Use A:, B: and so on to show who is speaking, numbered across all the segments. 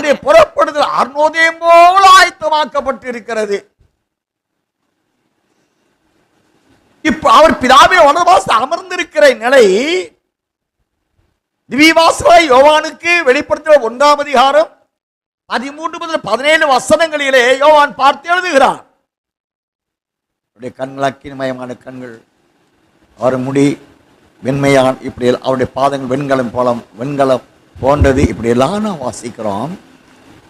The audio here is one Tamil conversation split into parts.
A: அவருடைய புறப்படுதல் அருணோதயம் போல ஆயத்தமாக்கப்பட்டிருக்கிறது. இப்ப அவர் பிதாவே வலதுபார்த்து அமர்ந்திருக்கிற நிலை திவ்யவாசகராய் யோவானுக்கு வெளிப்படுத்தின 1ஆம் அதிகாரம் 13 முதல் 17 வசனங்களிலே யோவான் பார்த்து எழுதுகிறார். அவருடைய கண்கள் அக்கினிமயமான கண்கள், அவர் முடி வெண்மையான், இப்படி அவருடைய பாதங்கள் வெண்கலம் போன்றது, இப்படி எல்லாம் நான் வாசிக்கிறோம்.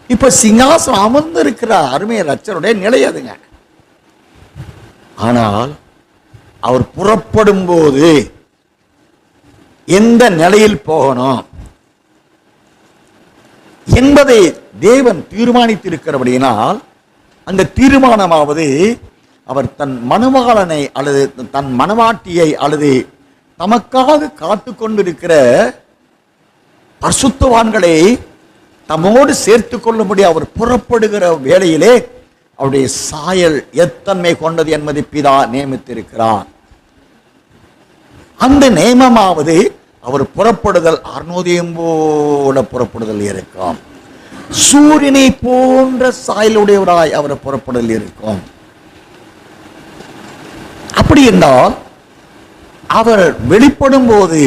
A: இப்ப சிங்காசனம் அமர்ந்து இருக்கிற அருமை ரட்சருடைய நிலை அதுங்க. ஆனால் அவர் புறப்படும் போது எந்த நிலையில் போகணும் என்பதை தேவன் தீர்மானித்திருக்கிறபடியினால் அந்த தீர்மானமாவது அவர் தன் மணவாளனை அல்லது தன் மணவாட்டியை அல்லது தமக்காக காத்து கொண்டிருக்கிற பரிசுத்தவான்களை தம்மோடு சேர்த்து கொள்ளும்படி அவர் புறப்படுகிற வேளையிலே அவருடைய சாயல் எத்தன்மை கொண்டது என்பதை பிதா நியமித்திருக்கிறார். அந்த நியமமாவது அவர் புறப்படுதல் அருணோதயம் போல புறப்படுதல் இருக்கும். சூரியனை போன்ற சாயலுடையவராய் அவர் புறப்படுதல் இருக்கும். அப்படி என்றால் அவர் வெளிப்படும் போது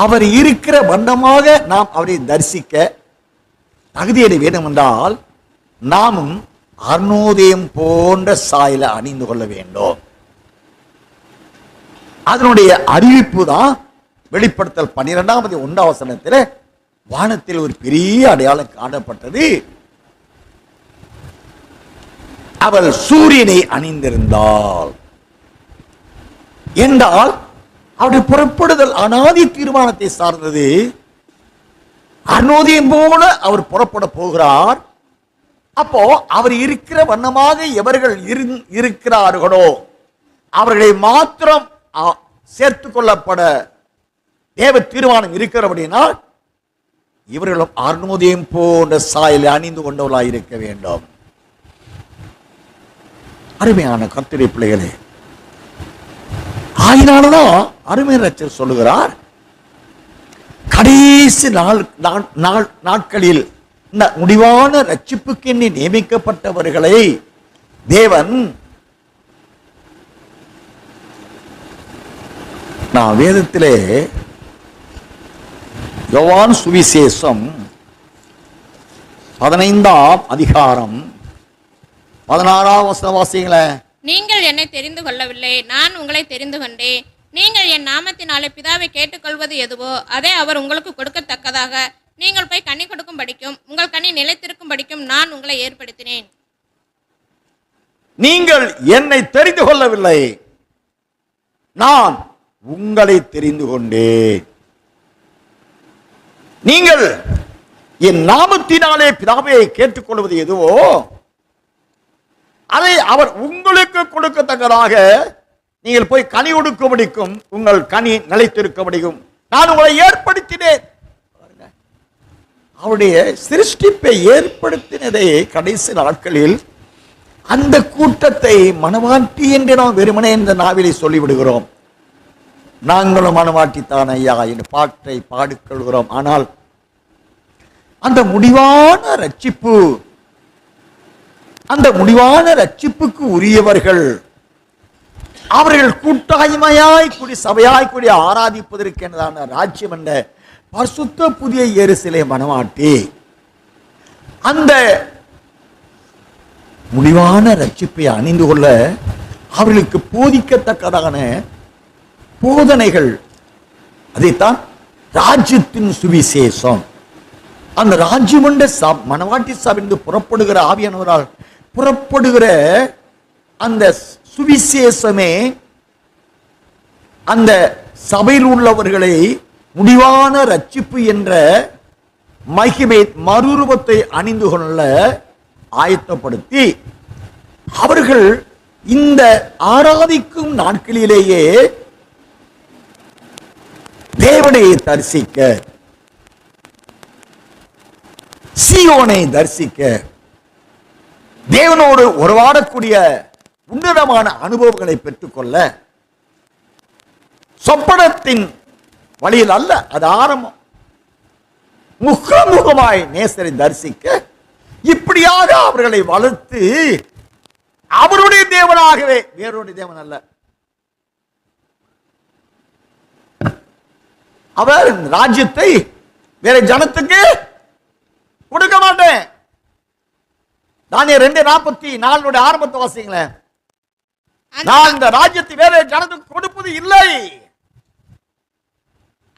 A: அவர் இருக்கிற வண்ணமாக நாம் அவரை தரிசிக்க தகுதியடை வேண்டும் என்றால் நாமும் அருணோதயம் போன்ற சாயல அணிந்து கொள்ள வேண்டும். அதனுடைய அறிவிப்பு தான் வெளிப்படுத்தல் 12ஆம் 1ஆம் வசனத்தில் வானத்தில் ஒரு பெரிய அடையாளம் காணப்பட்டது. அவள் சூரியனை அணிந்திருந்தாள் என்றால் அவருடைய புறப்படுதல் அனாதி தீர்மானத்தை சார்ந்தது. அருணோதயம் போல அவர் புறப்பட போகிறார். அப்போ அவர் இருக்கிற வண்ணமாக எவர்கள் இருக்கிறார்களோ அவர்களை மாத்திரம் சேர்த்து கொள்ளப்பட தேவ தீர்மானம் இருக்கிறபடினால் இவர்களும் அருணோதயம் போன்ற சாயலை அணிந்து கொண்டவர்களாக இருக்க வேண்டும். அருமையான கர்த்தருடைய பிள்ளைகளே, ஆயினால்தான் அருமை ரட்சகர் சொல்லுகிறார், கடைசி நாட்களில் முடிவான ரட்சிப்புக்கு எண்ணி நியமிக்கப்பட்டவர்களை தேவன் நான் வேதத்திலே யோவான் சுவிசேஷம் 15ஆம் அதிகாரம் 16ஆம் வசனம் வாசிங்களே.
B: நீங்கள் என்னை தெரிந்து கொள்ளவில்லை, நான் உங்களை தெரிந்து கொண்டேன். நீங்கள் என் நாமத்தினாலே பிதாவை கேட்டுக்கொள்வது எதுவோ அதை அவர் உங்களுக்கு கொடுக்கத்தக்கதாக நீங்கள் போய் கனி கொடுக்கும் படிக்கும் உங்கள் கனி நிலைத்திருக்கும் படிக்கும் நான் உங்களை ஏற்படுத்தினேன்.
A: நீங்கள் என்னை தெரிந்து கொள்ளவில்லை, நான் உங்களை தெரிந்து கொண்டேன். நீங்கள் என் நாமத்தினாலே பிதாவை கேட்டுக்கொள்வது எதுவோ அதை அவர் உங்களுக்கு கொடுக்கத்தக்கதாக நீங்கள் போய் கனி கொடுக்கும்படிக்கும் உங்கள் கனி நிலைத்திருக்கும்படிக்கும் நான் உங்களை ஏற்படுத்தினேன். அவருடைய சிருஷ்டிப்பை ஏற்படுத்தினதை கடைசி நாட்களில் அந்த கூட்டத்தை மனவாட்டி என்று நாம் வெறுமனே இந்த நாவிலை சொல்லிவிடுகிறோம். நாங்களும் மனவாட்டித்தான் ஐயா என்று பாட்டை பாடிக்கொள்கிறோம். ஆனால் அந்த முடிவான ரட்சிப்பு, அந்த முடிவான ரட்சிப்புக்கு உரியவர்கள் அவர்கள் கூட்டாய்மையாய் கூடி சபையாய் கூடி ஆராதிப்பதற்கு என்றதான ராஜ்யம் என்ற பரிசுத்த புதிய எருசலேம் மனவாட்டி அந்த முடிவான ரட்சிப்பை அணிந்து கொள்ள அவர்களுக்கு போதிக்கத்தக்கதான போதனைகள், அதைத்தான் ராஜ்யத்தின் சுவிசேஷம். அந்த ராஜ்யமண்ட மனவாட்டி சபையிலிருந்து புறப்படுகிற ஆவியானவரால் புறப்படுகிற அந்த சுவிசேஷமே அந்த சபையில் உள்ளவர்களை முடிவான ரட்சிப்பு என்ற மகிமை மறுரூபத்தை அணிந்து கொள்ள ஆயத்தப்படுத்தி அவர்கள் இந்த ஆராதிக்கும் நாட்களிலேயே தேவனை தரிசிக்க, சீயோனை தரிசிக்க, தேவனோடு உறவாடக்கூடிய உன்னதமான அனுபவங்களை பெற்றுக்கொள்ள சொப்பனத்தின் வழியில் அல்ல, அது ஆரம்பம். முகமுகமாய் நேசரை தரிசிக்க இப்படியாக அவர்களை வளர்த்து அவருடைய தேவனாகவே, வேறொரு தேவன் அல்ல. அவர் ராஜ்யத்தை வேற ஜனத்துக்கு கொடுக்க மாட்டேன். தானியேல் 2:44 ஆரம்பத்தை வாசிங்களேன். நான் இந்த ராஜ்யத்தை வேற ஜனத்துக்கு கொடுப்பது இல்லை.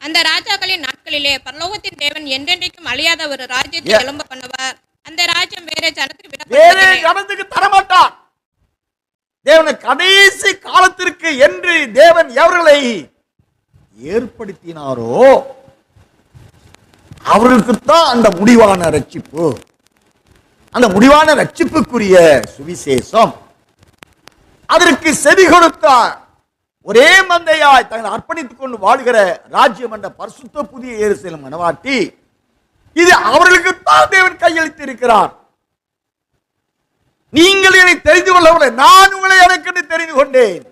B: அந்த ராஜாக்களின் நாட்களிலே பரலோகத்தின் தேவன் என்றென்றைக்கும் அழியாத ஒரு ராஜ்யத்தை எழும்ப பண்ணுவார். அந்த ராஜ்யம் வேற ஜனத்துக்கு
A: வேற ஜனத்துக்கு தரமாட்டார். தேவனை கடைசி காலத்திற்கு என்று தேவன் எவர்களை ஏற்படுத்தினாரோ அவர்களுக்குத்தான் அந்த முடிவான ரட்சிப்பு, அந்த முடிவான ரட்சிப்புக்குரிய சுவிசேஷம். அதற்கு செவி கொடுத்தார். ஒரே மந்தையாய் தங்களை அர்ப்பணித்துக் கொண்டு வாழ்கிற ராஜ்யம் என்ற பரிசுத்த புதிய எருசலேம் மனவாட்டி, இது அவர்களுக்குத்தான் தேவன் கையளித்து இருக்கிறார். நீங்கள் என்னை தெரிந்து கொள்ளவில்லை, நான் உங்களை எனக்கு தெரிந்து கொண்டேன்.